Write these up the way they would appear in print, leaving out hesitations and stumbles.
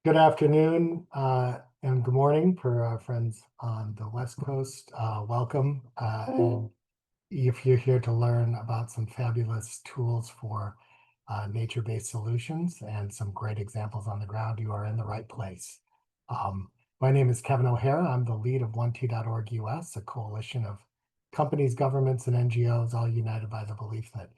Good afternoon and good morning for our friends on the West Coast. Welcome. And if you're here to learn about some fabulous tools for nature-based solutions and some great examples on the ground, you are in the right place. My name is Kevin O'Hara. I'm the lead of 1T.org US, a coalition of companies, governments, and NGOs, all united by the belief that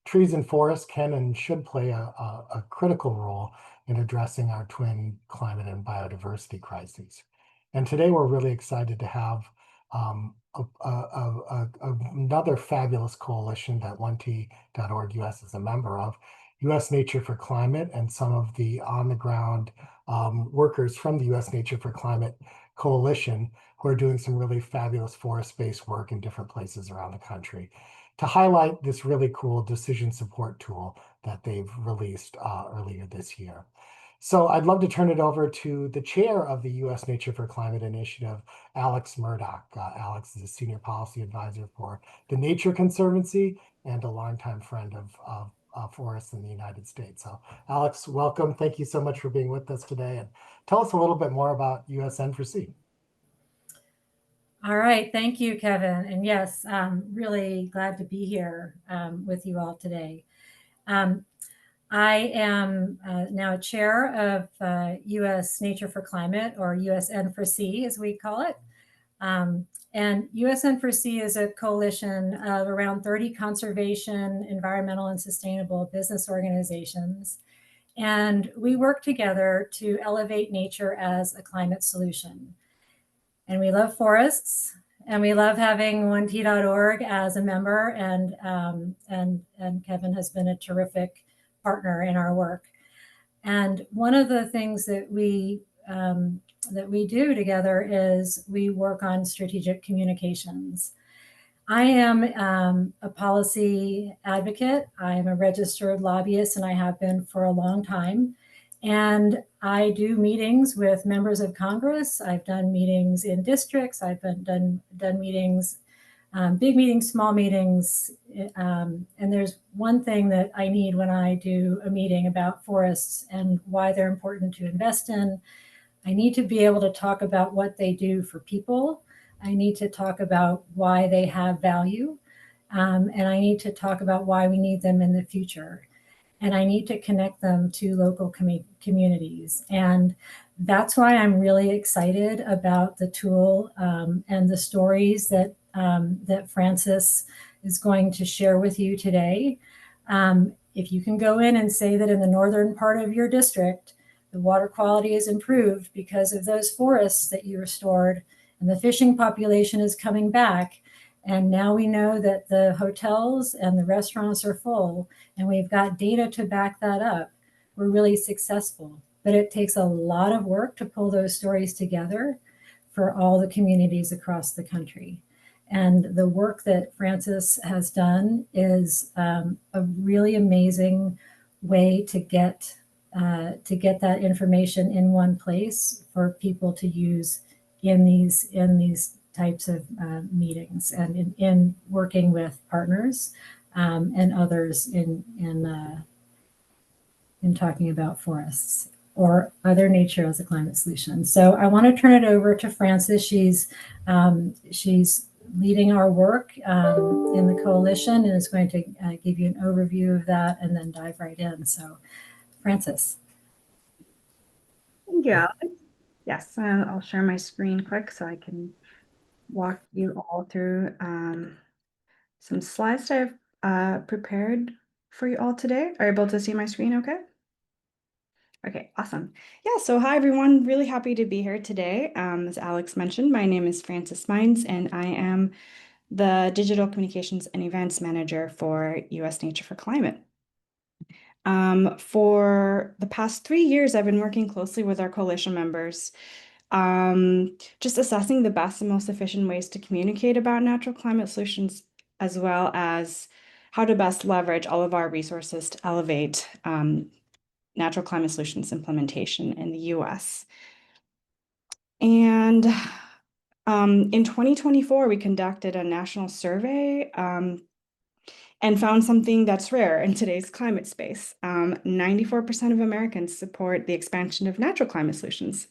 trees and forests can and should play a critical role in addressing our twin climate and biodiversity crises. And today we're really excited to have another fabulous coalition that 1T.org US is a member of, US Nature4Climate, and some of the on-the-ground workers from the US Nature4Climate coalition who are doing some really fabulous forest-based work in different places around the country to highlight this really cool decision support tool that they've released earlier this year. So I'd love to turn it over to the chair of the US Nature4Climate Initiative, Alex Murdoch. Alex is a senior policy advisor for the Nature Conservancy and a longtime friend of forests in the United States. So Alex, welcome. Thank you so much for being with us today. And tell us a little bit more about USN4C. All right, thank you, Kevin. And yes, really glad to be here with you all today. I am now a chair of US Nature4Climate, or USN4C as we call it. And USN4C is a coalition of around 30 conservation, environmental, and sustainable business organizations. And we work together to elevate nature as a climate solution. And we love forests, and we love having 1T.org as a member, and Kevin has been a terrific partner in our work. And one of the things that we do together is we work on strategic communications. I am a policy advocate. I am a registered lobbyist, and I have been for a long time. And I do meetings with members of Congress. I've done meetings in districts. I've done meetings, big meetings, small meetings. And there's one thing that I need when I do a meeting about forests and why they're important to invest in. I need to be able to talk about what they do for people. I need to talk about why they have value. And I need to talk about why we need them in the future. And I need to connect them to local communities. And that's why I'm really excited about the tool and the stories that, that Francis is going to share with you today. If you can go in and say that in the northern part of your district, the water quality is improved because of those forests that you restored, and the fishing population is coming back, and now we know that the hotels and the restaurants are full, and we've got data to back that up, we're really successful. But it takes a lot of work to pull those stories together for all the communities across the country. And the work that Francis has done is a really amazing way to get that information in one place for people to use in these types of meetings, and in working with partners and others in talking about forests or other nature as a climate solution. So I want to turn it over to Frances. She's leading our work in the coalition and is going to give you an overview of that and then dive right in. So Frances. Thank you, Alex. Yes, I'll share my screen quick so I can walk you all through some slides that I've prepared for you all today. Are you able to see my screen okay? Okay, awesome. Yeah, so hi everyone, really happy to be here today. As Alex mentioned, my name is Frances Mines and I am the Digital Communications and Events Manager for US Nature4Climate. For the past 3 years, I've been working closely with our coalition members, just assessing the best and most efficient ways to communicate about natural climate solutions, as well as how to best leverage all of our resources to elevate natural climate solutions implementation in the US. And in 2024, we conducted a national survey and found something that's rare in today's climate space. 94% of Americans support the expansion of natural climate solutions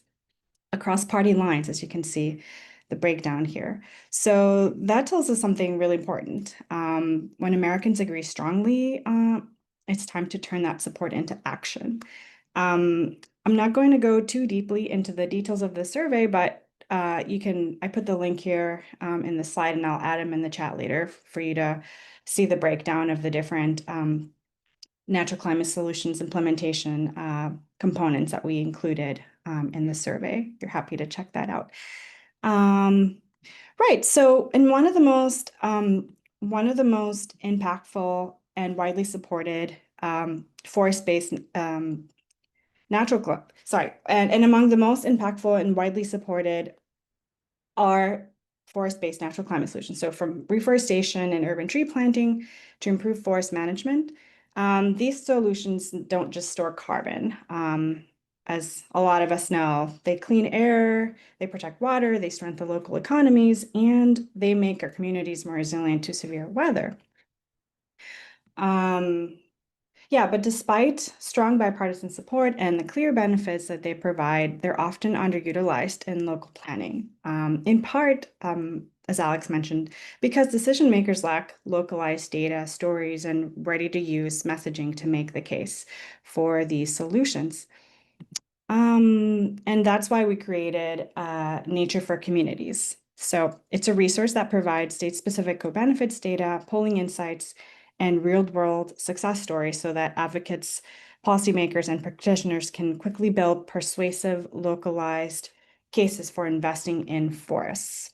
across party lines, as you can see the breakdown here. So that tells us something really important. When Americans agree strongly, it's time to turn that support into action. I'm not going to go too deeply into the details of the survey, but I put the link here in the slide, and I'll add them in the chat later for you to see the breakdown of the different natural climate solutions implementation components that we included in the survey. You're happy to check that out. Right. So, and one of the most impactful and widely supported forest-based and among the most impactful and widely supported are forest-based natural climate solutions. So from reforestation and urban tree planting to improve forest management, these solutions don't just store carbon. As a lot of us know, they clean air, they protect water, they strengthen local economies, and they make our communities more resilient to severe weather. Yeah, but despite strong bipartisan support and the clear benefits that they provide, they're often underutilized in local planning. In part, as Alex mentioned, because decision makers lack localized data, stories, and ready-to-use messaging to make the case for these solutions. And that's why we created Nature for Communities. So it's a resource that provides state-specific co-benefits data, polling insights, and real-world success stories so that advocates, policymakers, and practitioners can quickly build persuasive, localized cases for investing in forests.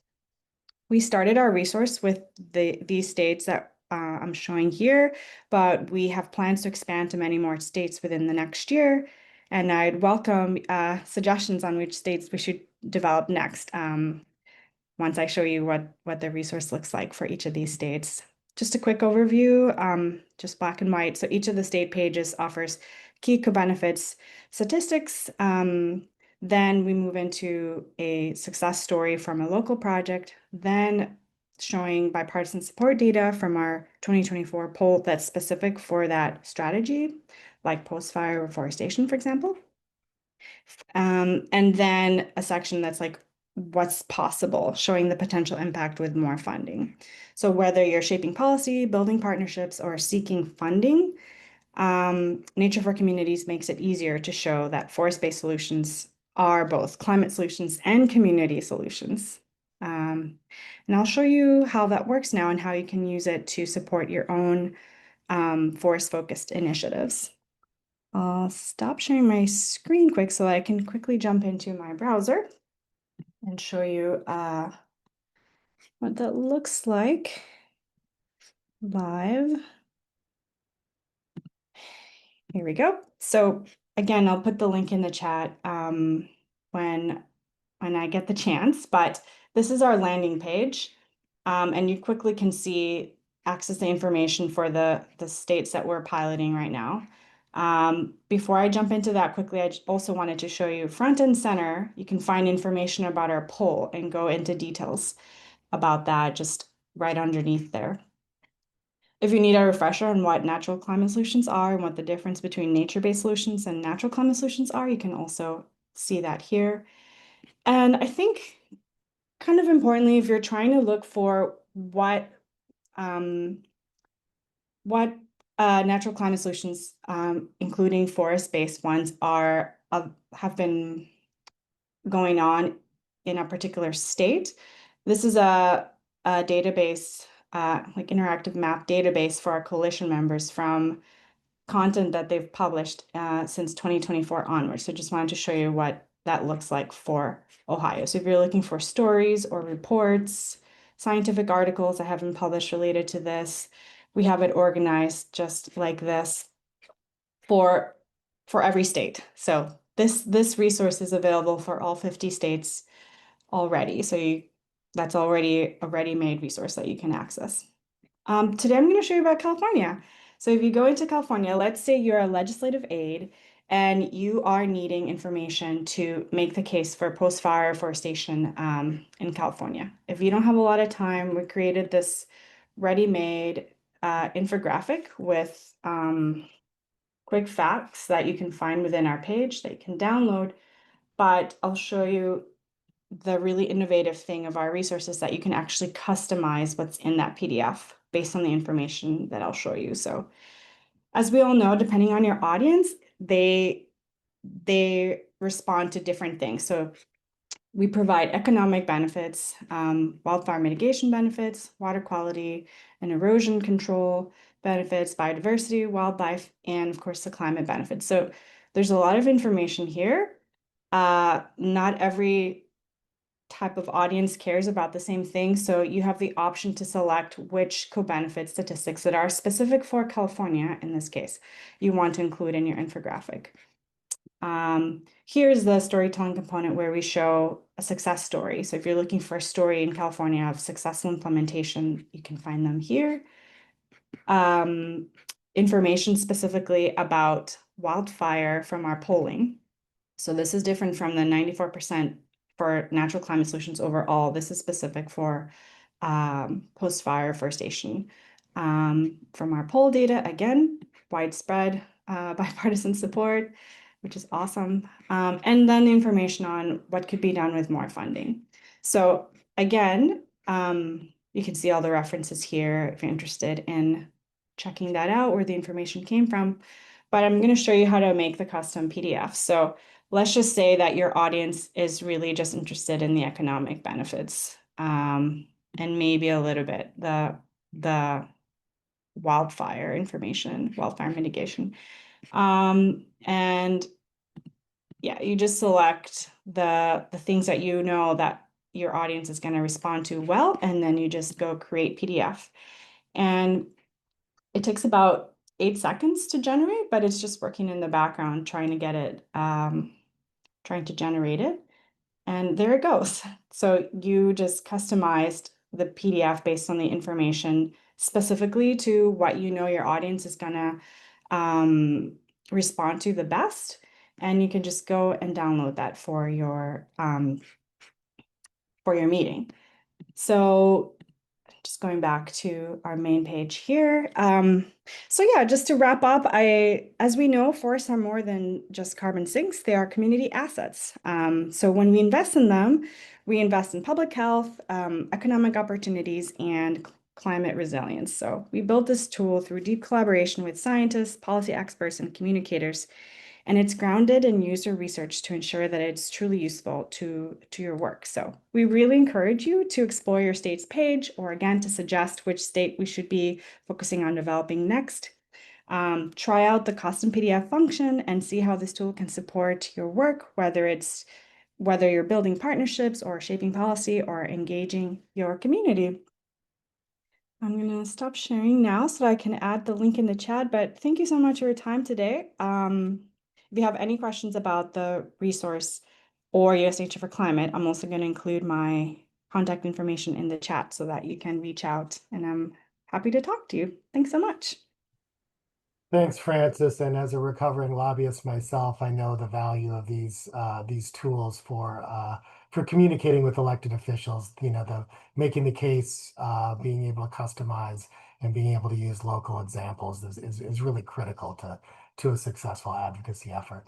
We started our resource with these states that I'm showing here, but we have plans to expand to many more states within the next year. And I'd welcome suggestions on which states we should develop next once I show you what the resource looks like for each of these states. Just a quick overview, just black and white. So each of the state pages offers key co-benefits statistics. Then we move into a success story from a local project, then showing bipartisan support data from our 2024 poll that's specific for that strategy, like post-fire reforestation, for example. And then a section that's like what's possible, showing the potential impact with more funding. So whether you're shaping policy, building partnerships, or seeking funding, Nature for Communities makes it easier to show that forest-based solutions are both climate solutions and community solutions. And I'll show you how that works now and how you can use it to support your own forest-focused initiatives. I'll stop sharing my screen quick so I can quickly jump into my browser and show you what that looks like live. Here we go. So again, I'll put the link in the chat when I get the chance, but this is our landing page. And you quickly can access the information for the states that we're piloting right now. Before I jump into that quickly, I also wanted to show you front and center. You can find information about our poll and go into details about that just right underneath there. If you need a refresher on what natural climate solutions are and what the difference between nature-based solutions and natural climate solutions are, you can also see that here. And I think kind of importantly, if you're trying to look for what natural climate solutions, including forest-based ones, have been going on in a particular state, this is a database, like interactive map database for our coalition members from content that they've published since 2024 onwards. So just wanted to show you what that looks like for Ohio. So if you're looking for stories or reports, scientific articles that have been published related to this, we have it organized just like this for every state. So this resource is available for all 50 states already. So that's already a ready-made resource that you can access. Today I'm going to show you about California. So if you go into California, let's say you're a legislative aide and you are needing information to make the case for post-fire reforestation in California. If you don't have a lot of time, we created this ready-made infographic with quick facts that you can find within our page that you can download, but I'll show you the really innovative thing of our resources that you can actually customize what's in that PDF based on the information that I'll show you. So as we all know, depending on your audience, they respond to different things. So we provide economic benefits, wildfire mitigation benefits, water quality and erosion control benefits, biodiversity, wildlife, and of course the climate benefits. So there's a lot of information here. Not every type of audience cares about the same thing. So you have the option to select which co-benefit statistics that are specific for California, in this case, you want to include in your infographic. Here's the storytelling component where we show a success story. So if you're looking for a story in California of successful implementation, you can find them here. Information specifically about wildfire from our polling. So this is different from the 94% for natural climate solutions overall. This is specific for post-fire forestation. From our poll data, again, widespread bipartisan support, which is awesome. And then the information on what could be done with more funding. So again, you can see all the references here if you're interested in checking that out, where the information came from. But I'm going to show you how to make the custom PDF. So let's just say that your audience is really just interested in the economic benefits, and maybe a little bit the wildfire information, wildfire mitigation. And yeah, you just select the things that you know that your audience is going to respond to well, and then you just go create PDF. And it takes about 8 seconds to generate, but it's just working in the background, trying to get it, trying to generate it. And there it goes. So you just customized the PDF based on the information specifically to what you know your audience is gonna respond to the best. And you can just go and download that for your meeting. So just going back to our main page here. So yeah, just to wrap up, as we know, forests are more than just carbon sinks, they are community assets. So when we invest in them, we invest in public health, economic opportunities, and climate resilience. So we built this tool through deep collaboration with scientists, policy experts, and communicators. And it's grounded in user research to ensure that it's truly useful to your work. So we really encourage you to explore your state's page, or again, to suggest which state we should be focusing on developing next. Try out the custom PDF function and see how this tool can support your work, whether you're building partnerships or shaping policy or engaging your community. I'm going to stop sharing now so that I can add the link in the chat, but thank you so much for your time today. If you have any questions about the resource or US Nature for Climate, I'm also going to include my contact information in the chat so that you can reach out, and I'm happy to talk to you. Thanks so much. Thanks, Francis. And as a recovering lobbyist myself, I know the value of these tools for communicating with elected officials. You know, the making the case, being able to customize, and being able to use local examples is really critical to a successful advocacy effort.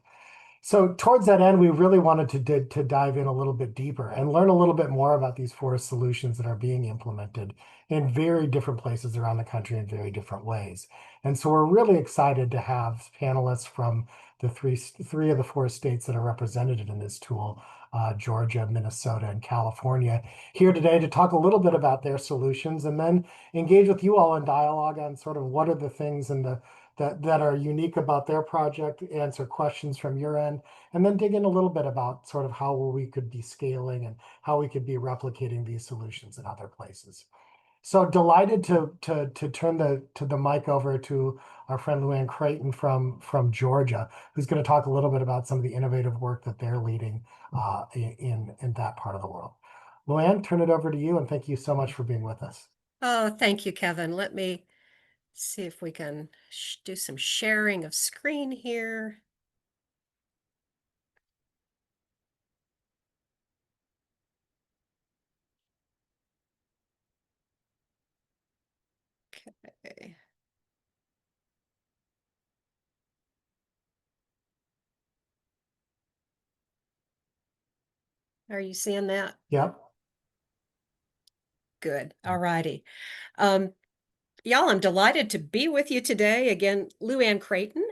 So towards that end, we really wanted to dive in a little bit deeper and learn a little bit more about these forest solutions that are being implemented in very different places around the country in very different ways. And so we're really excited to have panelists from the three of the 4 states that are represented in this tool, Georgia, Minnesota, and California, here today to talk a little bit about their solutions, and then engage with you all in dialogue on sort of what are the things that are unique about their project, answer questions from your end, and then dig in a little bit about sort of how we could be scaling and how we could be replicating these solutions in other places. So delighted to turn the mic over to our friend Luann Creighton from Georgia, who's going to talk a little bit about some of the innovative work that they're leading in that part of the world. Luann, turn it over to you, and thank you so much for being with us. Oh, thank you, Kevin. Let me see if we can do some sharing of screen here. Okay. Are you seeing that? Yep. Good. All righty. Y'all, I'm delighted to be with you today. Again, Lou Ann Creighton,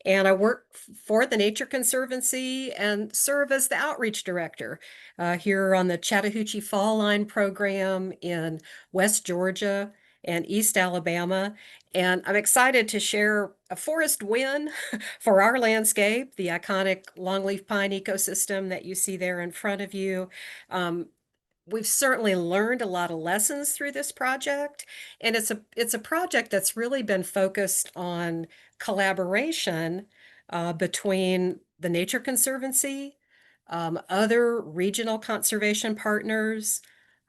and I work for the Nature Conservancy and serve as the outreach director here on the Chattahoochee Fall Line program in West Georgia and East Alabama. And I'm excited to share a forest win for our landscape, the iconic longleaf pine ecosystem that you see there in front of you. We've certainly learned a lot of lessons through this project, and it's a project that's really been focused on collaboration between the Nature Conservancy, other regional conservation partners,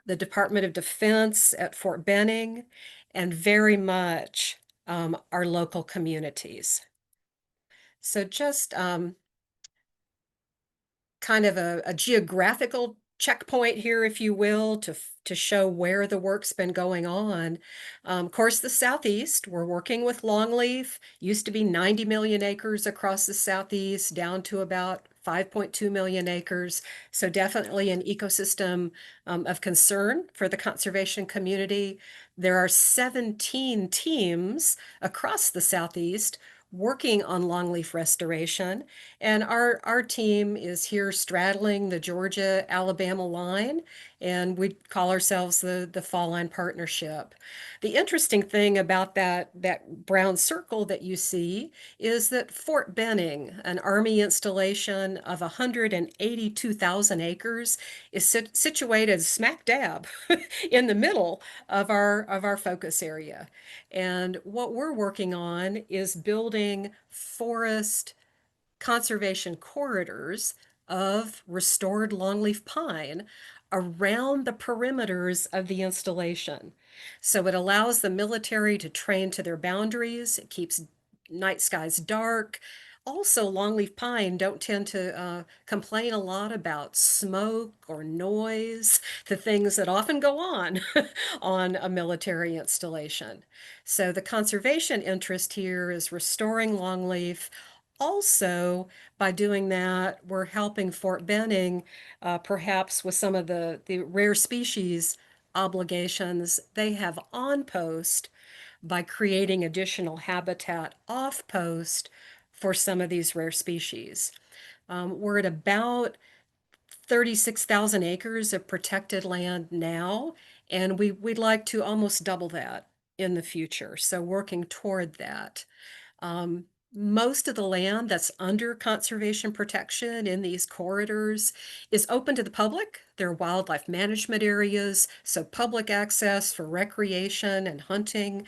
the Department of Defense at Fort Benning, and very much our local communities. So just kind of a geographical checkpoint here, if you will, to show where the work's been going on. Of course, the Southeast, we're working with longleaf, used to be 90 million acres across the Southeast, down to about 5.2 million acres. So definitely an ecosystem of concern for the conservation community. There are 17 teams across the Southeast working on longleaf restoration. And our team is here straddling the Georgia-Alabama line, and we call ourselves the Fall Line Partnership. The interesting thing about that brown circle that you see is that Fort Benning, an Army installation of 182,000 acres, is situated smack dab in the middle of our focus area. And what we're working on is building forest conservation corridors of restored longleaf pine around the perimeters of the installation. So it allows the military to train to their boundaries. It keeps night skies dark. Also, longleaf pine don't tend to complain a lot about smoke or noise, the things that often go on on a military installation. So the conservation interest here is restoring longleaf. Also, by doing that, we're helping Fort Benning, perhaps with some of the rare species obligations they have on post by creating additional habitat off post for some of these rare species. We're at about 36,000 acres of protected land now, and we'd like to almost double that in the future. So working toward that. Most of the land that's under conservation protection in these corridors is open to the public. There are wildlife management areas, so public access for recreation and hunting.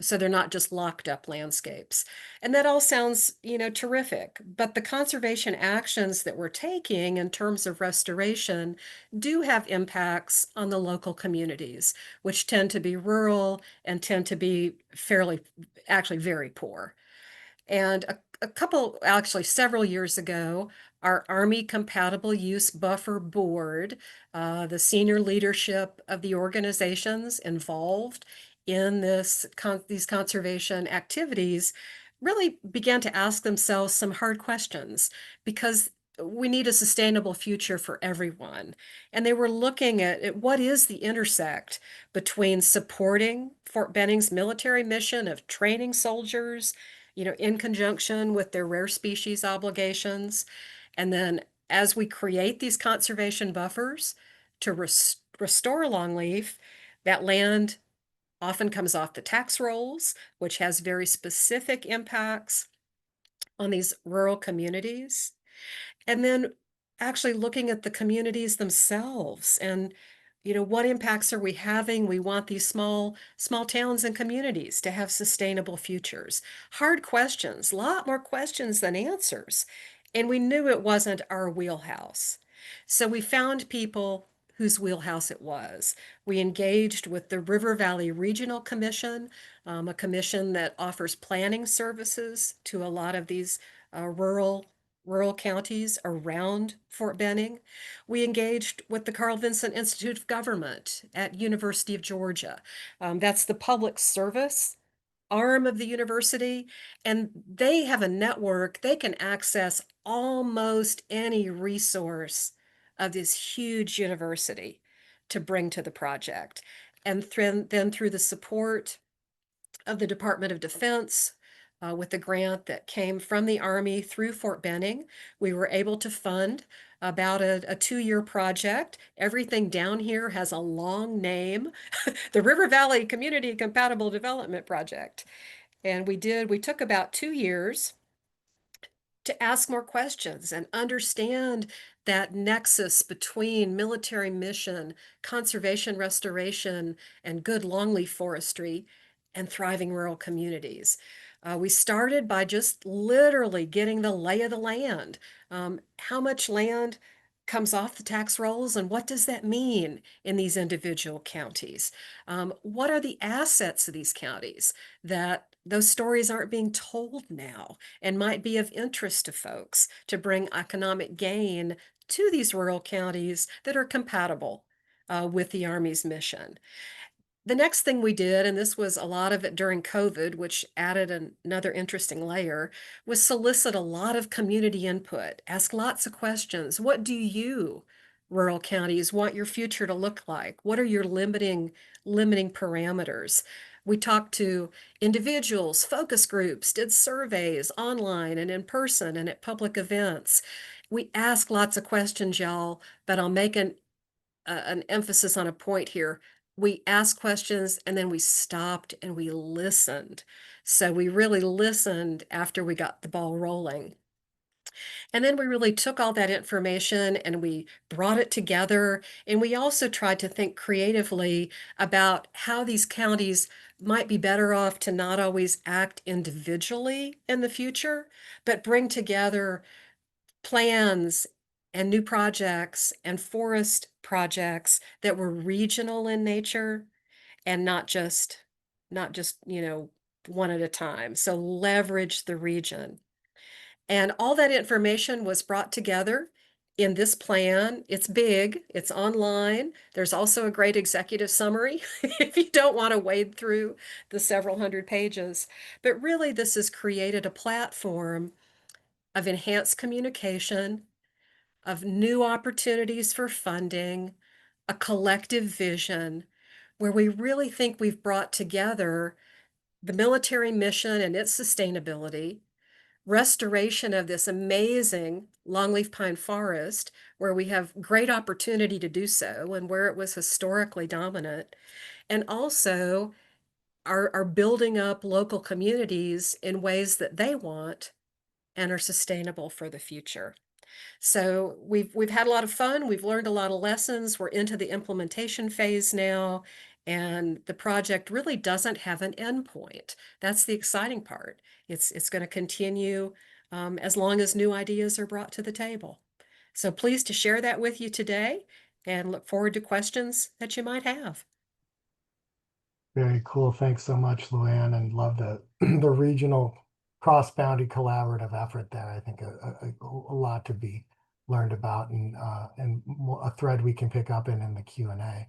So they're not just locked up landscapes. And that all sounds, terrific. But the conservation actions that we're taking in terms of restoration do have impacts on the local communities, which tend to be rural and tend to be actually very poor. And actually several years ago, our Army Compatible Use Buffer Board, the senior leadership of the organizations involved in these conservation activities, really began to ask themselves some hard questions, because we need a sustainable future for everyone. And they were looking at what is the intersect between supporting Fort Benning's military mission of training soldiers, in conjunction with their rare species obligations. And then as we create these conservation buffers to restore longleaf, that land often comes off the tax rolls, which has very specific impacts on these rural communities. And then actually looking at the communities themselves and what impacts are we having? We want these small towns and communities to have sustainable futures. Hard questions, a lot more questions than answers. And we knew it wasn't our wheelhouse. So we found people whose wheelhouse it was. We engaged with the River Valley Regional Commission, a commission that offers planning services to a lot of these rural counties around Fort Benning. We engaged with the Carl Vinson Institute of Government at University of Georgia. That's the public service arm of the university, and they have a network. They can access almost any resource of this huge university to bring to the project. And then through the support of the Department of Defense, with the grant that came from the Army through Fort Benning, we were able to fund about a 2-year project. Everything down here has a long name, the River Valley Community Compatible Development Project. And we took about 2 years to ask more questions and understand that nexus between military mission, conservation restoration, and good longleaf forestry and thriving rural communities. We started by just literally getting the lay of the land. How much land comes off the tax rolls, and what does that mean in these individual counties? What are the assets of these counties that those stories aren't being told now and might be of interest to folks to bring economic gain to these rural counties that are compatible with the Army's mission? The next thing we did, and this was a lot of it during COVID, which added another interesting layer, was solicit a lot of community input, ask lots of questions. What do you, rural counties, want your future to look like? What are your limiting parameters? We talked to individuals, focus groups, did surveys online and in person and at public events. We asked lots of questions, y'all, but I'll make an emphasis on a point here. We asked questions and then we stopped and we listened. So we really listened after we got the ball rolling. And then we really took all that information and we brought it together. And we also tried to think creatively about how these counties might be better off to not always act individually in the future, but bring together plans and new projects and forest projects that were regional in nature and not just one at a time. So leverage the region. And all that information was brought together in this plan. It's big, it's online. There's also a great executive summary if you don't want to wade through the several hundred pages. But really, this has created a platform of enhanced communication, of new opportunities for funding, a collective vision, where we really think we've brought together the military mission and its sustainability, restoration of this amazing longleaf pine forest, where we have great opportunity to do so and where it was historically dominant, and also are building up local communities in ways that they want and are sustainable for the future. So we've had a lot of fun. We've learned a lot of lessons. We're into the implementation phase now, and the project really doesn't have an endpoint. That's the exciting part. It's going to continue as long as new ideas are brought to the table. So pleased to share that with you today, and look forward to questions that you might have. Very cool. Thanks so much, Luann, and love the the regional cross-boundary collaborative effort there. I think a lot to be learned about and a thread we can pick up in the Q&A.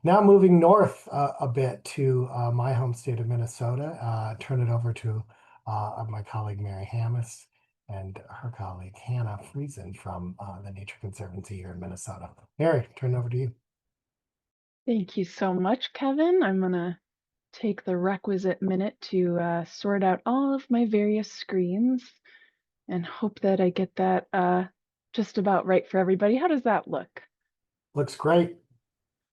Now moving north a bit to my home state of Minnesota, turn it over to my colleague Mary Hammis and her colleague Hannah Friesen from the Nature Conservancy here in Minnesota. Mary, turn it over to you. Thank you so much, Kevin. I'm going to take the requisite minute to sort out all of my various screens and hope that I get that just about right for everybody. How does that look? Looks great.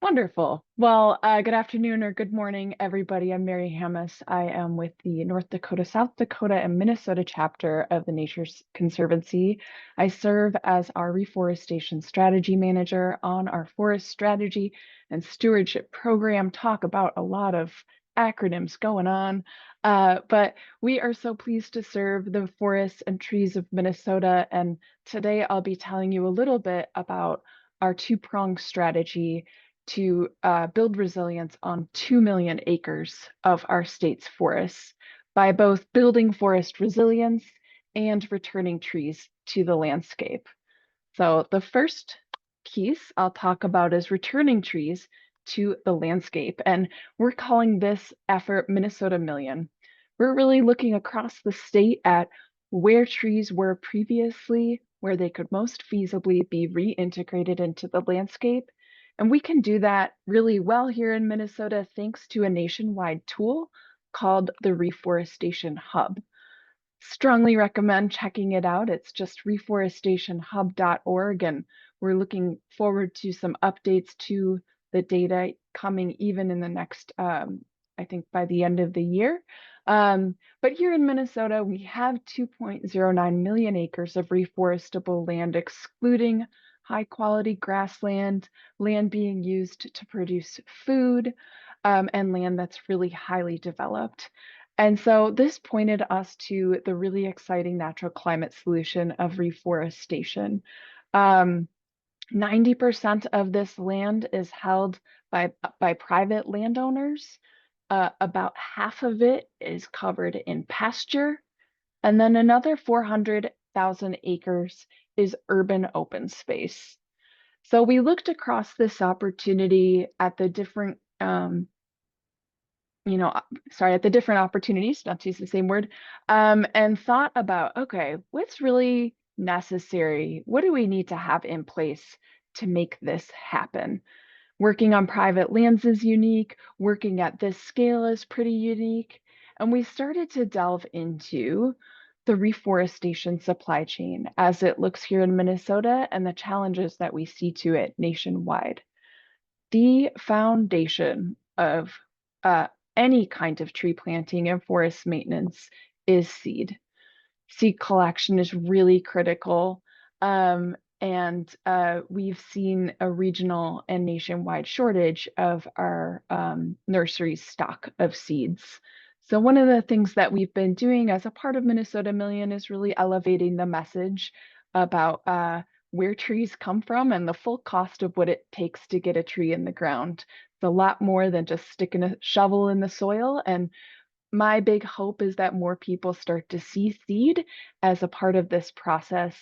Wonderful. Well, good afternoon or good morning, everybody. I'm Mary Hammis. I am with the North Dakota, South Dakota, and Minnesota chapter of the Nature Conservancy. I serve as our reforestation strategy manager on our forest strategy and stewardship program. Talk about a lot of acronyms going on, but we are so pleased to serve the forests and trees of Minnesota. And today I'll be telling you a little bit about our two-pronged strategy to build resilience on 2 million acres of our state's forests by both building forest resilience and returning trees to the landscape. So the first piece I'll talk about is returning trees to the landscape. And we're calling this effort Minnesota Million. We're really looking across the state at where trees were previously, where they could most feasibly be reintegrated into the landscape. And we can do that really well here in Minnesota thanks to a nationwide tool called the Reforestation Hub. Strongly recommend checking it out. It's just reforestationhub.org, and we're looking forward to some updates to the data coming even in the next, I think by the end of the year. But here in Minnesota, we have 2.09 million acres of reforestable land, excluding high quality grassland, land being used to produce food, and land that's really highly developed. And so this pointed us to the really exciting natural climate solution of reforestation. 90% of this land is held by private landowners. About half of it is covered in pasture. And then another 400,000 acres is urban open space. So we looked across this opportunity at the different at the different opportunities, not to use the same word, and thought about, okay, what's really necessary? What do we need to have in place to make this happen? Working on private lands is unique. Working at this scale is pretty unique. And we started to delve into the reforestation supply chain as it looks here in Minnesota and the challenges that we see to it nationwide. The foundation of any kind of tree planting and forest maintenance is seed. Seed collection is really critical. And we've seen a regional and nationwide shortage of our nursery stock of seeds. So one of the things that we've been doing as a part of Minnesota Million is really elevating the message about where trees come from and the full cost of what it takes to get a tree in the ground. It's a lot more than just sticking a shovel in the soil. And my big hope is that more people start to see seed as a part of this process,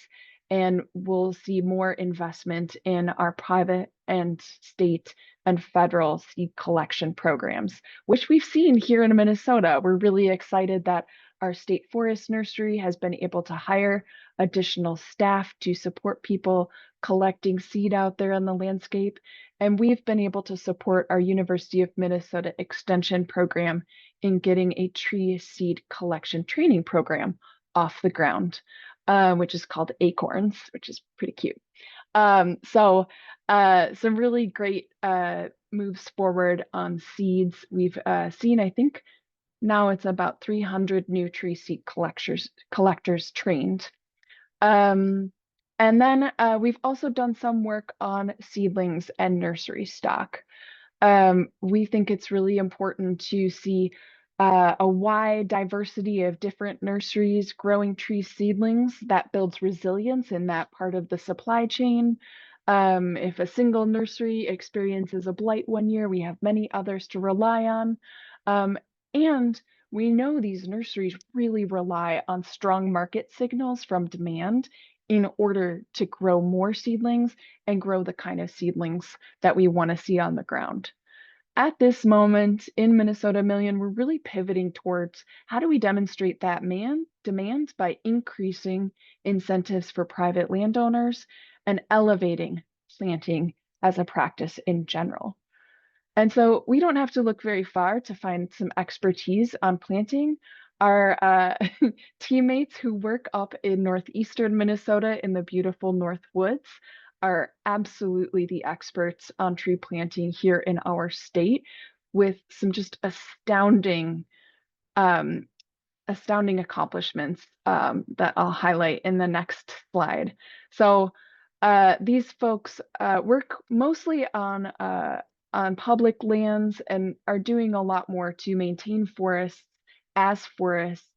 and we'll see more investment in our private and state and federal seed collection programs, which we've seen here in Minnesota. We're really excited that our state forest nursery has been able to hire additional staff to support people collecting seed out there in the landscape. And we've been able to support our University of Minnesota Extension program in getting a tree seed collection training program off the ground, which is called Acorns, which is pretty cute. So some really great moves forward on seeds. We've seen, I think now it's about 300 new tree seed collectors trained. And then we've also done some work on seedlings and nursery stock. We think it's really important to see a wide diversity of different nurseries growing tree seedlings that builds resilience in that part of the supply chain. If a single nursery experiences a blight one year, we have many others to rely on. And we know these nurseries really rely on strong market signals from demand in order to grow more seedlings and grow the kind of seedlings that we want to see on the ground. At this moment in Minnesota Million, we're really pivoting towards how do we demonstrate that demand by increasing incentives for private landowners and elevating planting as a practice in general. And so we don't have to look very far to find some expertise on planting. Our teammates who work up in northeastern Minnesota in the beautiful North Woods are absolutely the experts on tree planting here in our state, with some just astounding accomplishments that I'll highlight in the next slide. So these folks work mostly on public lands and are doing a lot more to maintain forests as forests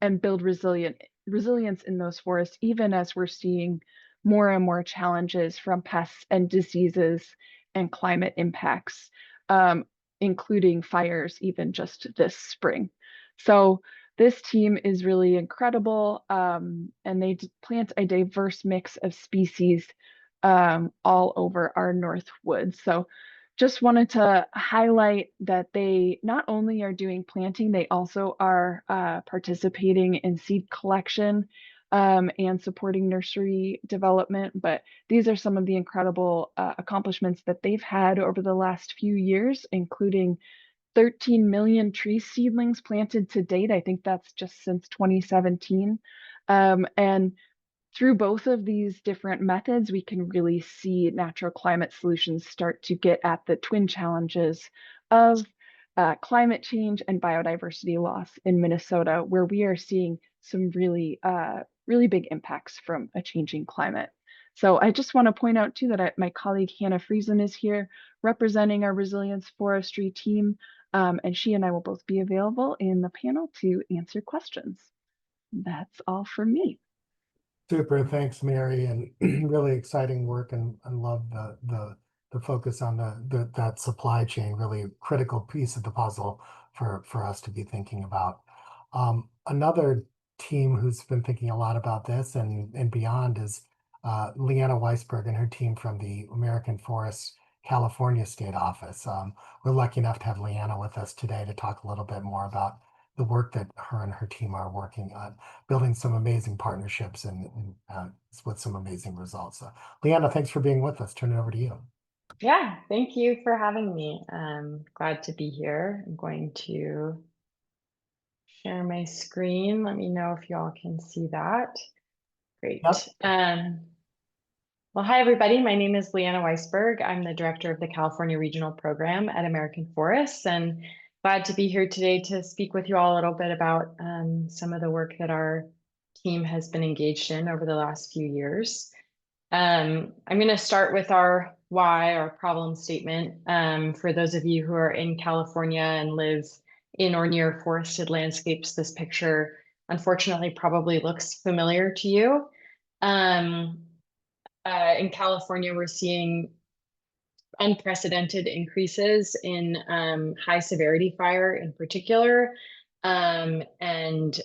and build resilience in those forests, even as we're seeing more and more challenges from pests and diseases and climate impacts, including fires even just this spring. So this team is really incredible, and they plant a diverse mix of species all over our North Woods. So just wanted to highlight that they not only are doing planting, they also are participating in seed collection and supporting nursery development. But these are some of the incredible accomplishments that they've had over the last few years, including 13 million tree seedlings planted to date. I think that's just since 2017. And through both of these different methods, we can really see natural climate solutions start to get at the twin challenges of climate change and biodiversity loss in Minnesota, where we are seeing some really, really big impacts from a changing climate. So I just want to point out too that my colleague Hannah Friesen is here representing our resilience forestry team, and she and I will both be available in the panel to answer questions. That's all for me. Super, thanks, Mary, and really exciting work, and love the focus on that supply chain, really critical piece of the puzzle for us to be thinking about. Another team who's been thinking a lot about this and beyond is Leanna Weisberg and her team from the American Forest California State Office. We're lucky enough to have Leanna with us today to talk a little bit more about the work that her and her team are working on, building some amazing partnerships and with some amazing results. Leanna, thanks for being with us. Turn it over to you. Yeah, thank you for having me. Glad to be here. I'm going to share my screen. Let me know if y'all can see that. Great. Yep. Well, hi, everybody. My name is Leanna Weisberg. I'm the director of the California Regional Program at American Forests, and glad to be here today to speak with you all a little bit about some of the work that our team has been engaged in over the last few years. I'm going to start with our why, our problem statement. For those of you who are in California and live in or near forested landscapes, this picture unfortunately probably looks familiar to you. In California, we're seeing unprecedented increases in high severity fire in particular, and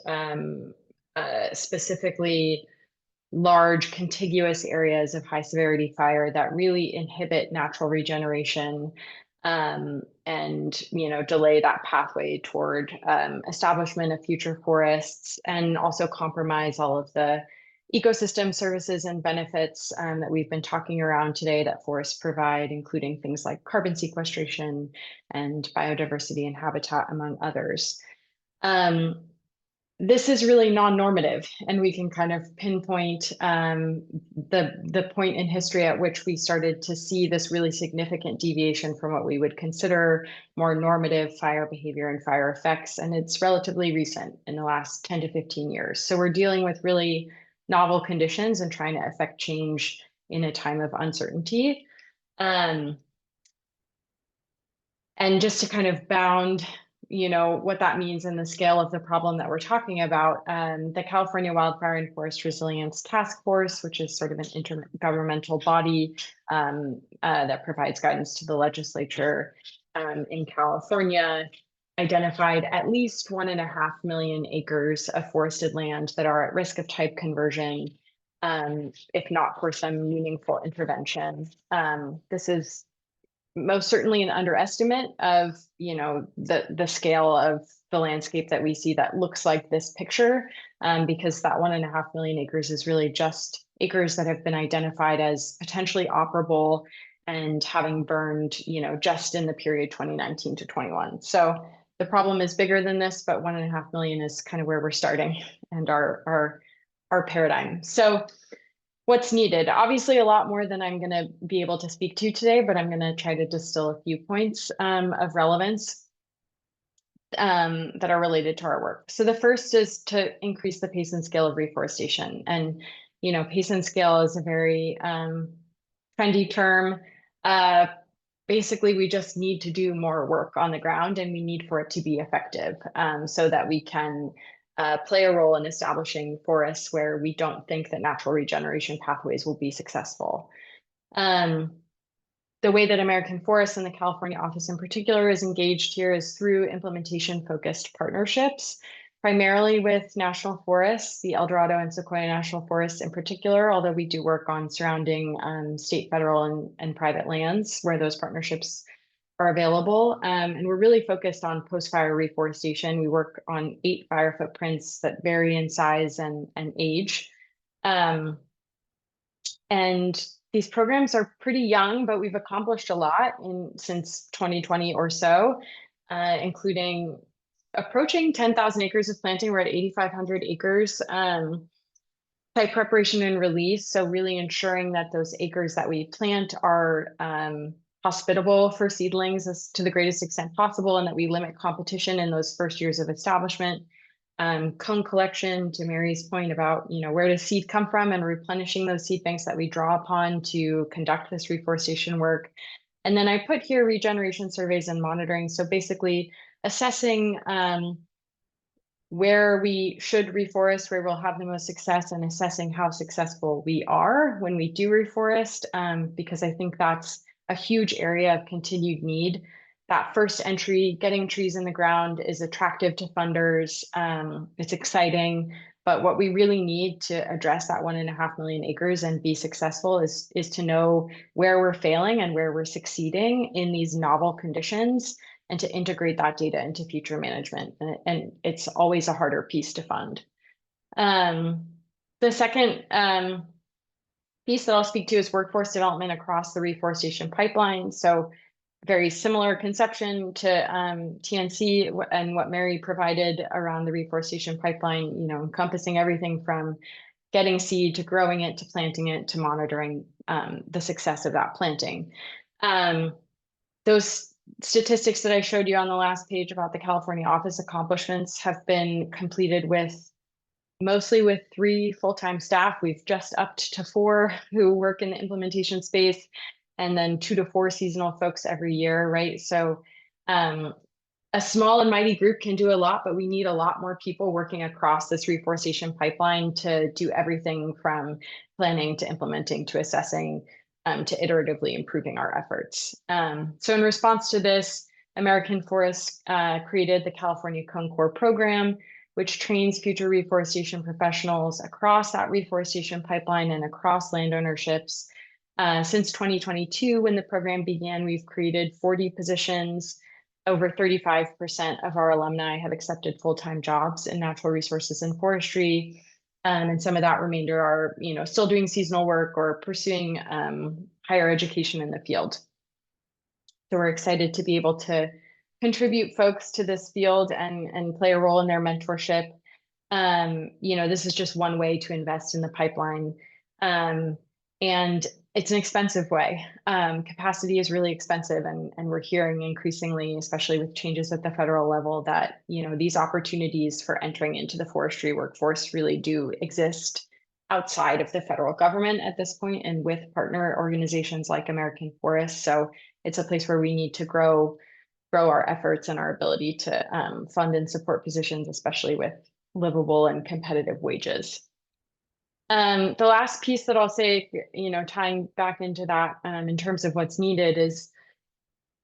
specifically large contiguous areas of high severity fire that really inhibit natural regeneration and delay that pathway toward establishment of future forests, and also compromise all of the ecosystem services and benefits that we've been talking around today that forests provide, including things like carbon sequestration and biodiversity and habitat, among others. This is really non-normative, and we can kind of pinpoint the point in history at which we started to see this really significant deviation from what we would consider more normative fire behavior and fire effects. And it's relatively recent, in the last 10 to 15 years. So we're dealing with really novel conditions and trying to affect change in a time of uncertainty. And just to kind of bound what that means in the scale of the problem that we're talking about, the California Wildfire and Forest Resilience Task Force, which is sort of an intergovernmental body that provides guidance to the legislature in California, identified at least 1.5 million acres of forested land that are at risk of type conversion, if not for some meaningful intervention. This is most certainly an underestimate of the scale of the landscape that we see that looks like this picture, because that 1.5 million acres is really just acres that have been identified as potentially operable and having burned just in the period 2019 to 21. So the problem is bigger than this, but 1.5 million is kind of where we're starting and our paradigm. So what's needed? Obviously, a lot more than I'm going to be able to speak to today, but I'm going to try to distill a few points of relevance that are related to our work. So the first is to increase the pace and scale of reforestation. And, pace and scale is a very trendy term. Basically, we just need to do more work on the ground, and we need for it to be effective so that we can play a role in establishing forests where we don't think that natural regeneration pathways will be successful. The way that American Forests and the California office in particular is engaged here is through implementation-focused partnerships, primarily with national forests, the El Dorado and Sequoia National Forests in particular, although we do work on surrounding state, federal, and private lands where those partnerships are available. And we're really focused on post-fire reforestation. We work on 8 fire footprints that vary in size and age. And these programs are pretty young, but we've accomplished a lot since 2020 or so, including approaching 10,000 acres of planting. We're at 8,500 acres. Site preparation and release. So really ensuring that those acres that we plant are hospitable for seedlings to the greatest extent possible, and that we limit competition in those first years of establishment. Cone collection, to Mary's point about, where does seed come from, and replenishing those seed banks that we draw upon to conduct this reforestation work. And then I put here regeneration surveys and monitoring. So basically assessing where we should reforest, where we'll have the most success, and assessing how successful we are when we do reforest, because I think that's a huge area of continued need. That first entry, getting trees in the ground, is attractive to funders. It's exciting, but what we really need to address that 1.5 million acres and be successful is to know where we're failing and where we're succeeding in these novel conditions, and to integrate that data into future management. And it's always a harder piece to fund. The second piece that I'll speak to is workforce development across the reforestation pipeline. So very similar conception to TNC and what Mary provided around the reforestation pipeline, encompassing everything from getting seed to growing it, to planting it, to monitoring the success of that planting. Those statistics that I showed you on the last page about the California office accomplishments have been completed mostly with 3 full-time staff. We've just upped to 4 who work in the implementation space, and then 2 to 4 seasonal folks every year, right? So a small and mighty group can do a lot, but we need a lot more people working across this reforestation pipeline to do everything from planning to implementing to assessing, to iteratively improving our efforts. So in response to this, American Forests created the California Cone Corps program, which trains future reforestation professionals across that reforestation pipeline and across land ownerships. Since 2022, when the program began, we've created 40 positions. Over 35% of our alumni have accepted full-time jobs in natural resources and forestry. And some of that remainder are, still doing seasonal work or pursuing higher education in the field. So we're excited to be able to contribute folks to this field and play a role in their mentorship. This is just one way to invest in the pipeline. And it's an expensive way. Capacity is really expensive, and we're hearing increasingly, especially with changes at the federal level, that these opportunities for entering into the forestry workforce really do exist outside of the federal government at this point, and with partner organizations like American Forests. So it's a place where we need to grow our efforts and our ability to fund and support positions, especially with livable and competitive wages. The last piece that I'll say, tying back into that in terms of what's needed, is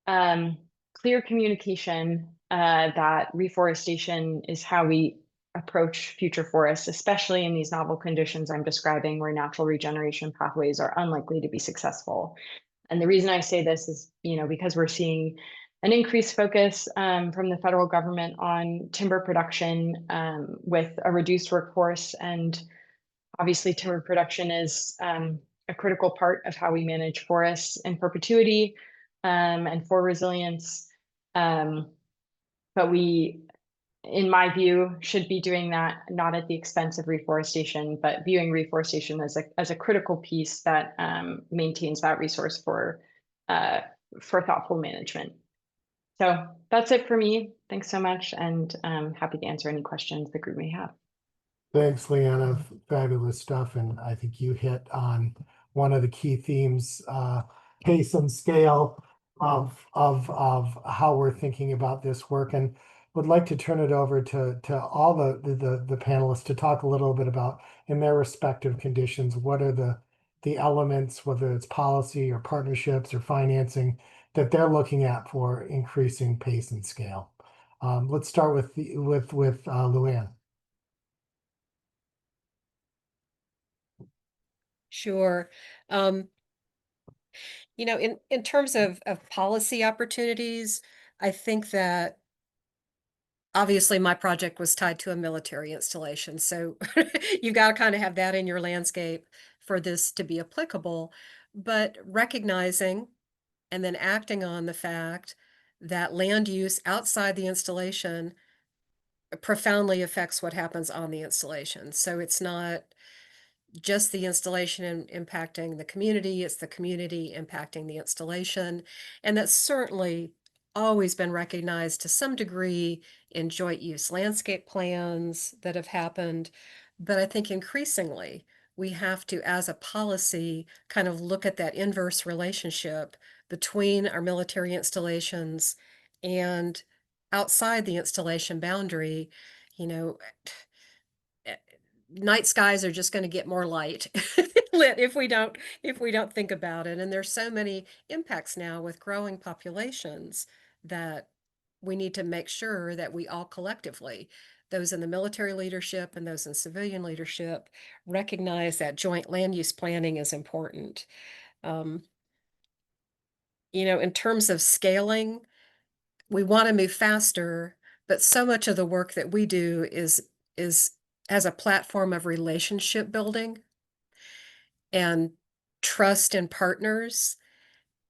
clear communication that reforestation is how we approach future forests, especially in these novel conditions I'm describing, where natural regeneration pathways are unlikely to be successful. And the reason I say this is, because we're seeing an increased focus from the federal government on timber production with a reduced workforce. And obviously, timber production is a critical part of how we manage forests in perpetuity and for resilience. But we, in my view, should be doing that not at the expense of reforestation, but viewing reforestation as a critical piece that maintains that resource for thoughtful management. So that's it for me. Thanks so much, and I'm happy to answer any questions the group may have. Thanks, Leanna. Fabulous stuff. And I think you hit on one of the key themes, pace and scale of how we're thinking about this work. And would like to turn it over to all the panelists to talk a little bit about, in their respective conditions, what are the elements, whether it's policy or partnerships or financing, that they're looking at for increasing pace and scale. Let's start with Luann. Sure. You know, in terms of policy opportunities, I think that obviously my project was tied to a military installation. So you got to kind of have that in your landscape for this to be applicable. But recognizing and then acting on the fact that land use outside the installation profoundly affects what happens on the installation. So it's not just the installation impacting the community, it's the community impacting the installation. And that's certainly always been recognized to some degree in joint use landscape plans that have happened. But I think increasingly we have to, as a policy, kind of look at that inverse relationship between our military installations and outside the installation boundary. You know, night skies are just going to get more light lit if we don't think about it. And there's so many impacts now with growing populations that we need to make sure that we all collectively, those in the military leadership and those in civilian leadership, recognize that joint land use planning is important. Um, in terms of scaling, we want to move faster, but so much of the work that we do is as a platform of relationship building and trust in partners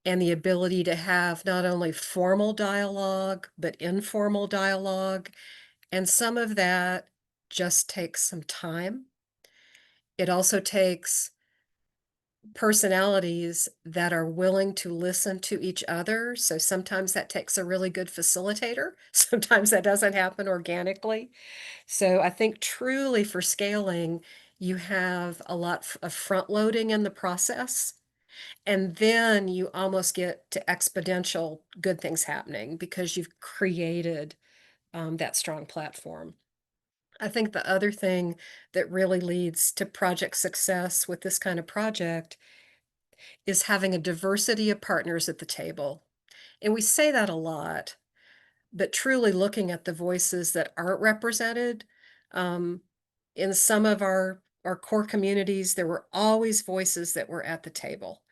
and the ability to have not only formal dialogue, but informal dialogue. And some of that just takes some time. It also takes personalities that are willing to listen to each other. So sometimes that takes a really good facilitator. Sometimes that doesn't happen organically. So I think truly for scaling, you have a lot of front loading in the process. And then you almost get to exponential good things happening because you've created that strong platform. I think the other thing that really leads to project success with this kind of project is having a diversity of partners at the table. And we say that a lot, but truly looking at the voices that aren't represented. In some of our core communities, there were always voices that were at the table.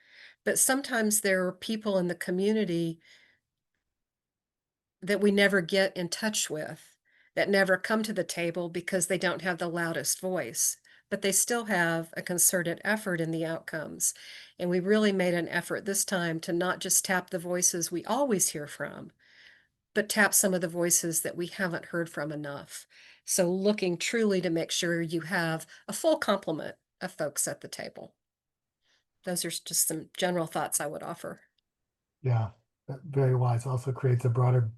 But sometimes there are people in the community that we never get in touch with, that never come to the table because they don't have the loudest voice, but they still have a concerted effort in the outcomes. And we really made an effort this time to not just tap the voices we always hear from, but tap some of the voices that we haven't heard from enough. So looking truly to make sure you have a full complement of folks at the table. Those are just some general thoughts I would offer. Yeah, very wise. Also creates a broader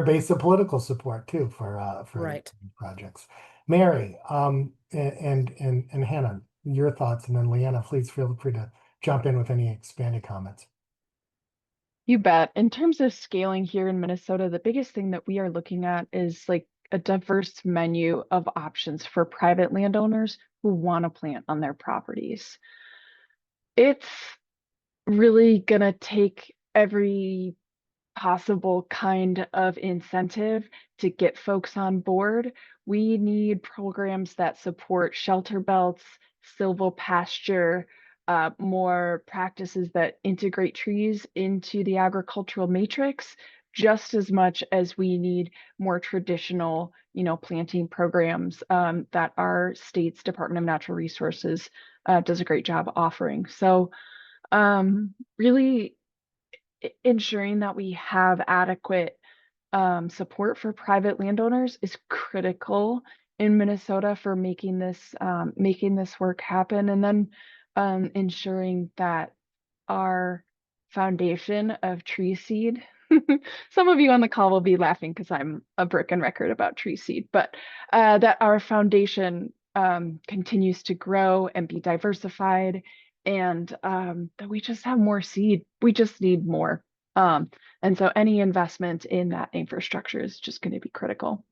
base of political support too for Right. projects. Mary, and Hannah, your thoughts, and then Leanna, please feel free to jump in with any expanded comments. You bet. In terms of scaling here in Minnesota, the biggest thing that we are looking at is like a diverse menu of options for private landowners who want to plant on their properties. It's really gonna take every possible kind of incentive to get folks on board. We need programs that support shelter belts, silvopasture, more practices that integrate trees into the agricultural matrix, just as much as we need more traditional, planting programs that our state's Department of Natural Resources does a great job offering. So really ensuring that we have adequate support for private landowners is critical in Minnesota for making this work happen, and then ensuring that our foundation of tree seed. Some of you on the call will be laughing because I'm a broken record about tree seed, but that our foundation continues to grow and be diversified, and that we just have more seed. We just need more. And so any investment in that infrastructure is just going to be critical.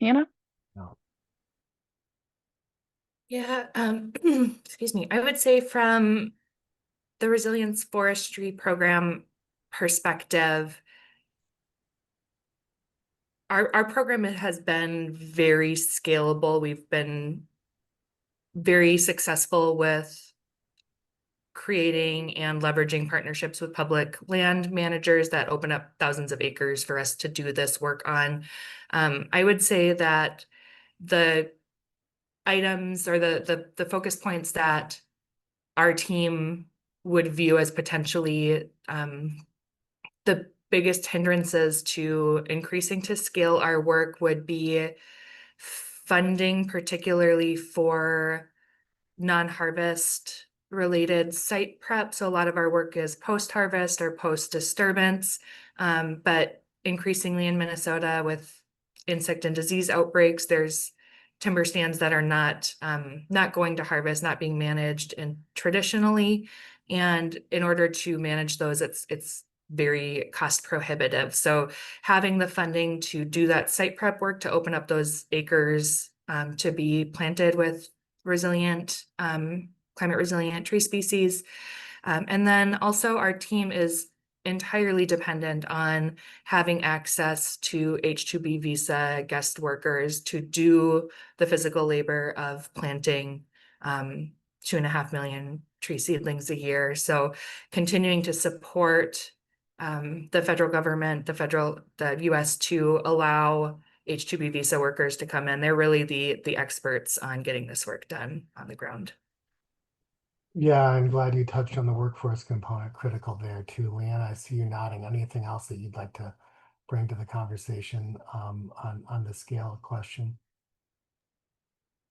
Hannah? No. Yeah, excuse me. I would say from the resilience forestry program perspective, our program has been very scalable. We've been very successful with creating and leveraging partnerships with public land managers that open up thousands of acres for us to do this work on. I would say that the items or the focus points that our team would view as potentially the biggest hindrances to increasing to scale our work would be funding, particularly for non-harvest related site prep. So a lot of our work is post-harvest or post-disturbance, but increasingly in Minnesota with insect and disease outbreaks, there's timber stands that are not going to harvest, not being managed and traditionally. And in order to manage those, it's very cost prohibitive. So having the funding to do that site prep work, to open up those acres to be planted with resilient, climate resilient tree species. And then also our team is entirely dependent on having access to H-2B visa guest workers to do the physical labor of planting 2.5 million tree seedlings a year. So continuing to support the federal government, the US to allow H-2B visa workers to come in. They're really the experts on getting this work done on the ground. Yeah, I'm glad you touched on the workforce component, critical there too. Leanne, I see you nodding. Anything else that you'd like to bring to the conversation on the scale question?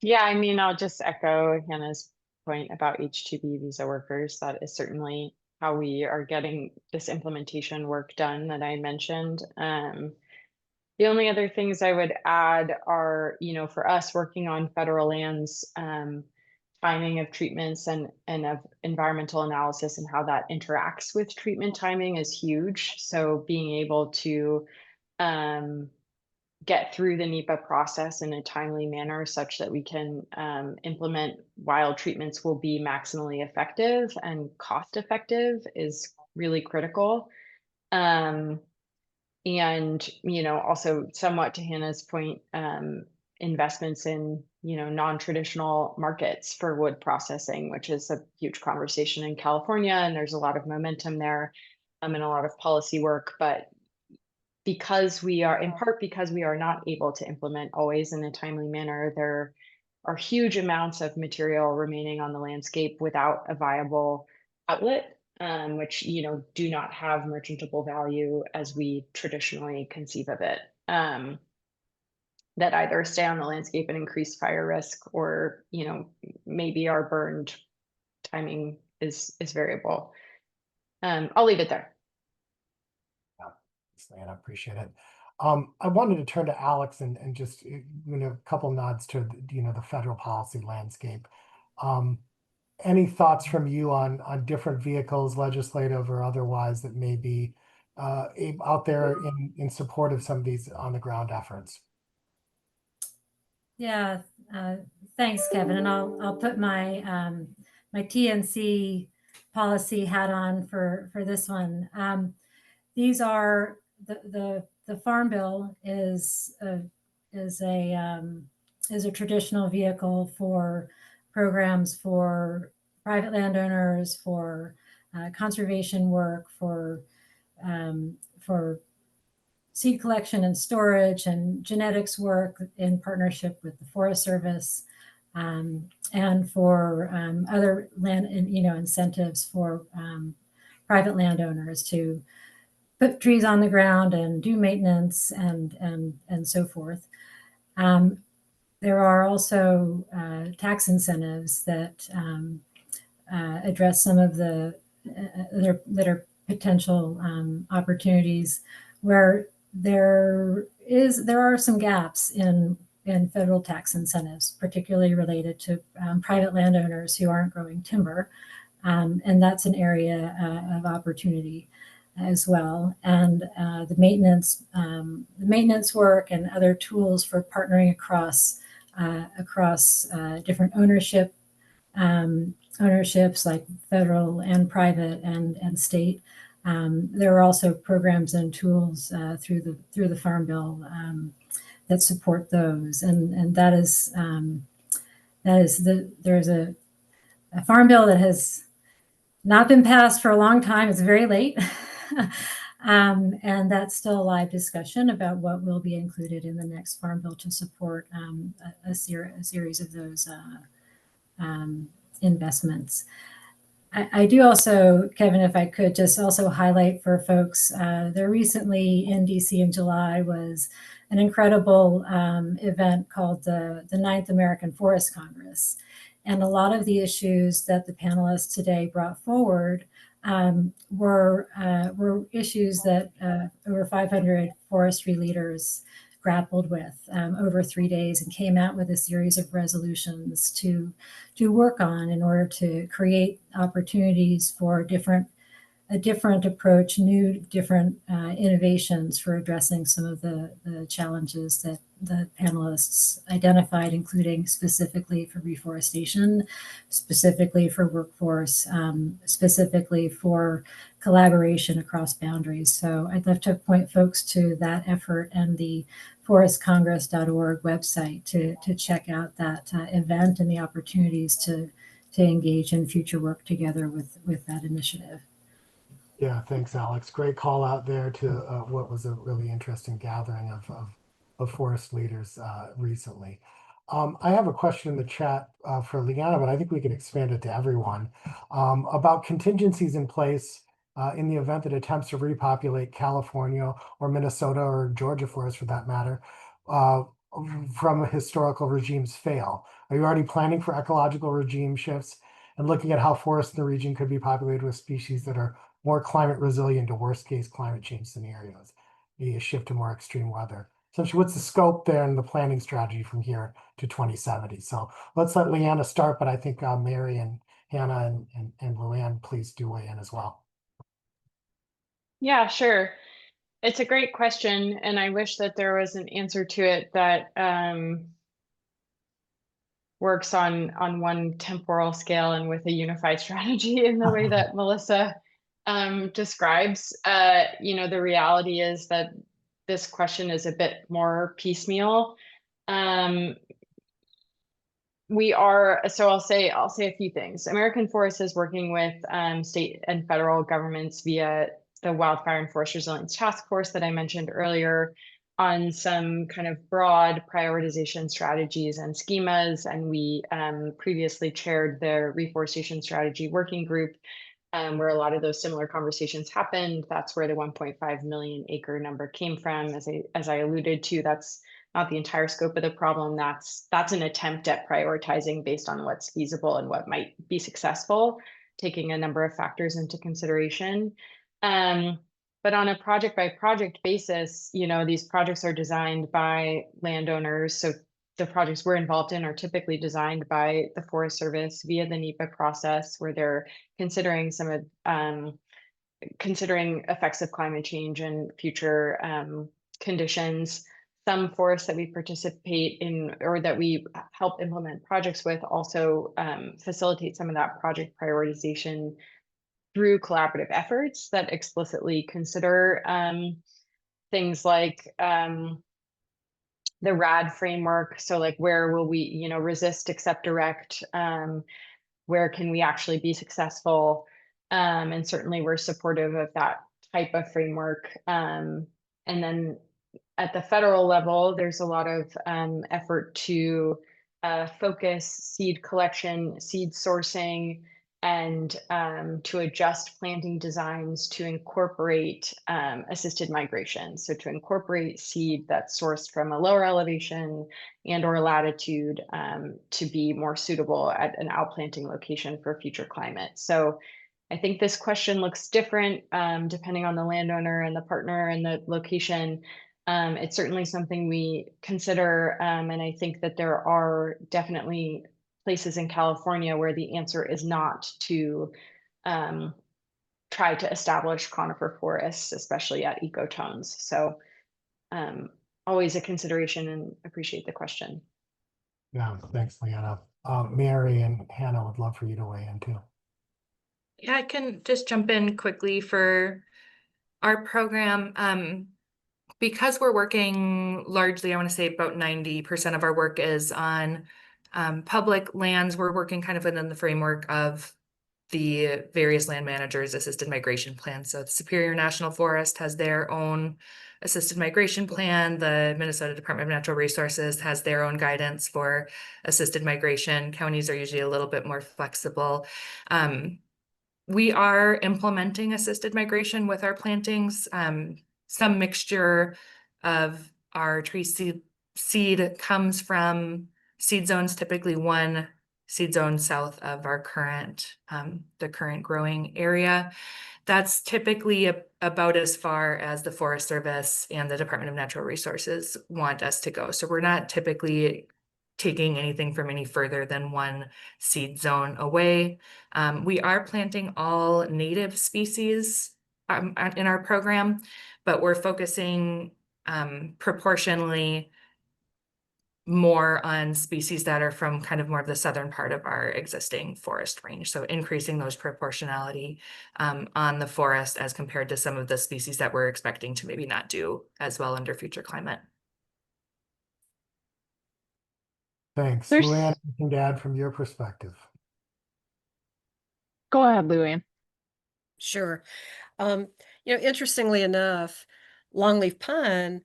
Yeah, I mean, I'll just echo Hannah's point about H-2B visa workers. That is certainly how we are getting this implementation work done that I mentioned. The only other things I would add are, for us working on federal lands, timing of treatments and of environmental analysis and how that interacts with treatment timing is huge. So being able to get through the NEPA process in a timely manner such that we can implement while treatments will be maximally effective and cost effective is really critical. And, also somewhat to Hannah's point, investments in, non-traditional markets for wood processing, which is a huge conversation in California. And there's a lot of momentum there and a lot of policy work, but because we are not able to implement always in a timely manner, there are huge amounts of material remaining on the landscape without a viable outlet, which do not have merchantable value as we traditionally conceive of it, that either stay on the landscape and increase fire risk, or maybe are burned. Timing is variable. I'll leave it there. I appreciate it. I wanted to turn to Alex and just a couple nods to the federal policy landscape. Any thoughts from you on different vehicles, legislative or otherwise, that may be out there in support of some of these on the ground efforts? Yeah, thanks, Kevin. And I'll put my my TNC policy hat on for this one. These are the Farm Bill is a traditional vehicle for programs for private landowners, for conservation work, for seed collection and storage and genetics work in partnership with the Forest Service, and for other land incentives for private landowners to put trees on the ground and do maintenance and so forth. There are also tax incentives that address some of the that are potential opportunities where there are some gaps in federal tax incentives, particularly related to private landowners who aren't growing timber, and that's an area of opportunity as well. And the maintenance work and other tools for partnering across different ownerships like federal and private and state. There are also programs and tools through the Farm Bill that support those, and there's a Farm Bill that has not been passed for a long time. It's very late. And that's still a live discussion about what will be included in the next Farm Bill to support a series of those investments. I do also, Kevin, if I could just also highlight for folks, there recently in DC in July was an incredible event called the 9th American Forest Congress. And a lot of the issues that the panelists today brought forward were issues that over 500 forestry leaders grappled with over 3 days and came out with a series of resolutions to work on in order to create opportunities for a different approach, different innovations for addressing some of the challenges that the panelists identified, including specifically for reforestation, specifically for workforce, specifically for collaboration across boundaries. So I'd love to point folks to that effort and the forestcongress.org website to check out that event and the opportunities to engage in future work together with that initiative. Yeah, thanks, Alex. Great call out there to what was a really interesting gathering of forest leaders recently. I have a question in the chat for Leanna, but I think we can expand it to everyone about contingencies in place in the event that attempts to repopulate California or Minnesota or Georgia forests, for that matter, from historical regimes fail. Are you already planning for ecological regime shifts and looking at how forests in the region could be populated with species that are more climate resilient to worst case climate change scenarios, maybe a shift to more extreme weather? So what's the scope there and the planning strategy from here to 2070? So let's let Leanna start, but I think Mary and Hannah and Luann, please do weigh in as well. Yeah, sure. It's a great question, and I wish that there was an answer to it that works on one temporal scale and with a unified strategy in the way that Melissa describes. The reality is that this question is a bit more piecemeal. So I'll say a few things. American Forest is working with state and federal governments via the Wildfire and Forest Resilience Task Force that I mentioned earlier on some kind of broad prioritization strategies and schemas. And we previously chaired the Reforestation Strategy Working Group, where a lot of those similar conversations happened. That's where the 1.5 million acre number came from. As I alluded to, that's not the entire scope of the problem. That's an attempt at prioritizing based on what's feasible and what might be successful, taking a number of factors into consideration. But on a project by project basis, these projects are designed by landowners. So the projects we're involved in are typically designed by the Forest Service via the NEPA process, where they're considering considering effects of climate change and future conditions. Some forests that we participate in or that we help implement projects with also facilitate some of that project prioritization through collaborative efforts that explicitly consider things like the RAD framework. So like, where will we, resist, accept, direct? Where can we actually be successful? And certainly we're supportive of that type of framework. And then at the federal level, there's a lot of effort to focus seed collection, seed sourcing, and to adjust planting designs to incorporate assisted migration. So to incorporate seed that's sourced from a lower elevation and or latitude to be more suitable at an outplanting location for future climate. So I think this question looks different depending on the landowner and the partner and the location. It's certainly something we consider, and I think that there are definitely places in California where the answer is not to try to establish conifer forests, especially at ecotones. So always a consideration, and appreciate the question. Yeah, thanks, Leanna. Mary and Hannah would love for you to weigh in too. Yeah, I can just jump in quickly for our program. Because we're working largely, I want to say about 90% of our work is on public lands. We're working kind of within the framework of the various land managers' assisted migration plans. So the Superior National Forest has their own assisted migration plan. The Minnesota Department of Natural Resources has their own guidance for assisted migration. Counties are usually a little bit more flexible. We are implementing assisted migration with our plantings, some mixture of our tree seed comes from seed zones, typically one seed zone south of our current, the current growing area. That's typically about as far as the Forest Service and the Department of Natural Resources want us to go. So we're not typically taking anything from any further than one seed zone away. We are planting all native species in our program, but we're focusing proportionally more on species that are from kind of more of the southern part of our existing forest range. So increasing those proportionality on the forest as compared to some of the species that we're expecting to maybe not do as well under future climate. Thanks. There's- Luann, anything to add from your perspective? Go ahead, Luann. Sure. Interestingly enough, longleaf pine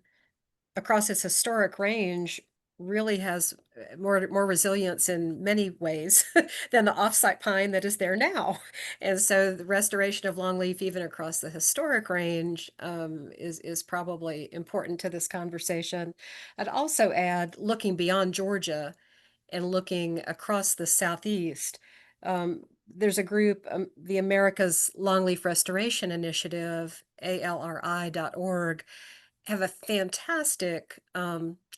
across its historic range really has more resilience in many ways than the offsite pine that is there now. And so the restoration of longleaf even across the historic range is probably important to this conversation. I'd also add, looking beyond Georgia and looking across the Southeast, there's a group, the America's Longleaf Restoration Initiative, ALRI.org, have a fantastic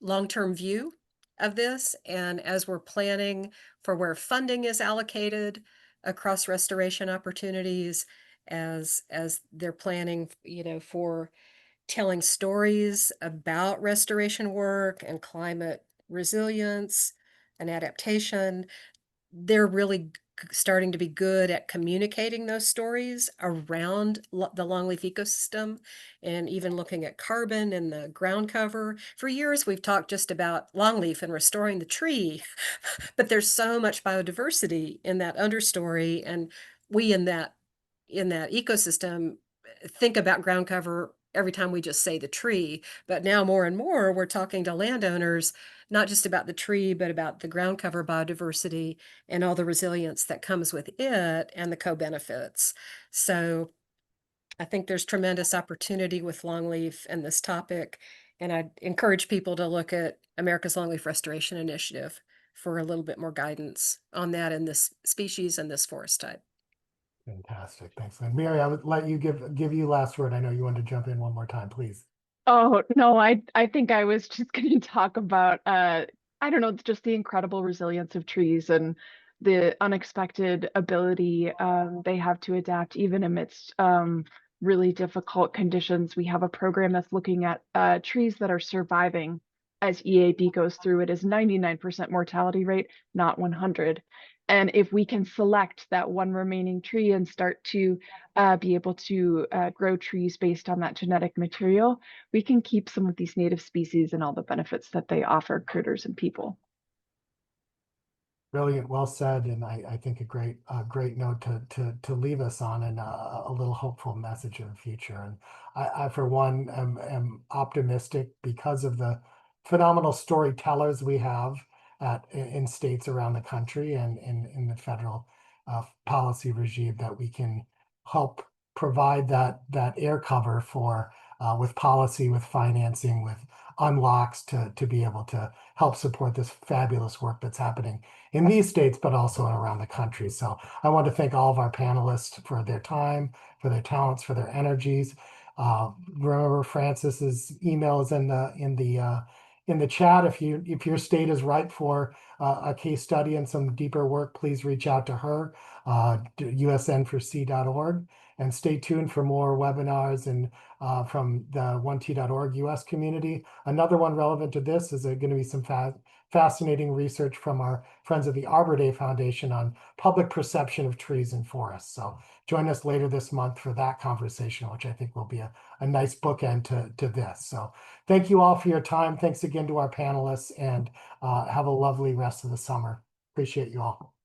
long-term view of this. And as we're planning for where funding is allocated across restoration opportunities, as they're planning, for telling stories about restoration work and climate resilience and adaptation, they're really starting to be good at communicating those stories around the longleaf ecosystem, and even looking at carbon in the ground cover. For years, we've talked just about longleaf and restoring the tree, but there's so much biodiversity in that understory, and we in that ecosystem think about ground cover every time we just say the tree. But now more and more, we're talking to landowners not just about the tree, but about the ground cover biodiversity and all the resilience that comes with it and the co-benefits. So I think there's tremendous opportunity with longleaf and this topic. And I'd encourage people to look at America's Longleaf Restoration Initiative for a little bit more guidance on that in this species and this forest type. Fantastic. Thanks, Lynn. Mary, I would let you give you last word. I know you wanted to jump in one more time, please. Oh, no, I think I was just going to talk about, I don't know, just the incredible resilience of trees and the unexpected ability they have to adapt even amidst really difficult conditions. We have a program that's looking at trees that are surviving as EAB goes through. It is 99% mortality rate, not 100. And if we can select that one remaining tree and start to be able to grow trees based on that genetic material, we can keep some of these native species and all the benefits that they offer critters and people. Brilliant, well said, and I think a great note to leave us on, and a little hopeful message in the future. And I for one am optimistic because of the phenomenal storytellers we have in states around the country and in the federal policy regime, that we can help provide that air cover for with policy, with financing, with unlocks to be able to help support this fabulous work that's happening in these states, but also around the country. So I want to thank all of our panelists for their time, for their talents, for their energies. Remember, Francis's email is in the chat. If your state is ripe for a case study and some deeper work, please reach out to her, usn4c.org, and stay tuned for more webinars and from the 1t.org US community. Another one relevant to this is going to be some fascinating research from our friends at the Arbor Day Foundation on public perception of trees and forests. So join us later this month for that conversation, which I think will be a nice bookend to this. So thank you all for your time. Thanks again to our panelists, and have a lovely rest of the summer. Appreciate you all.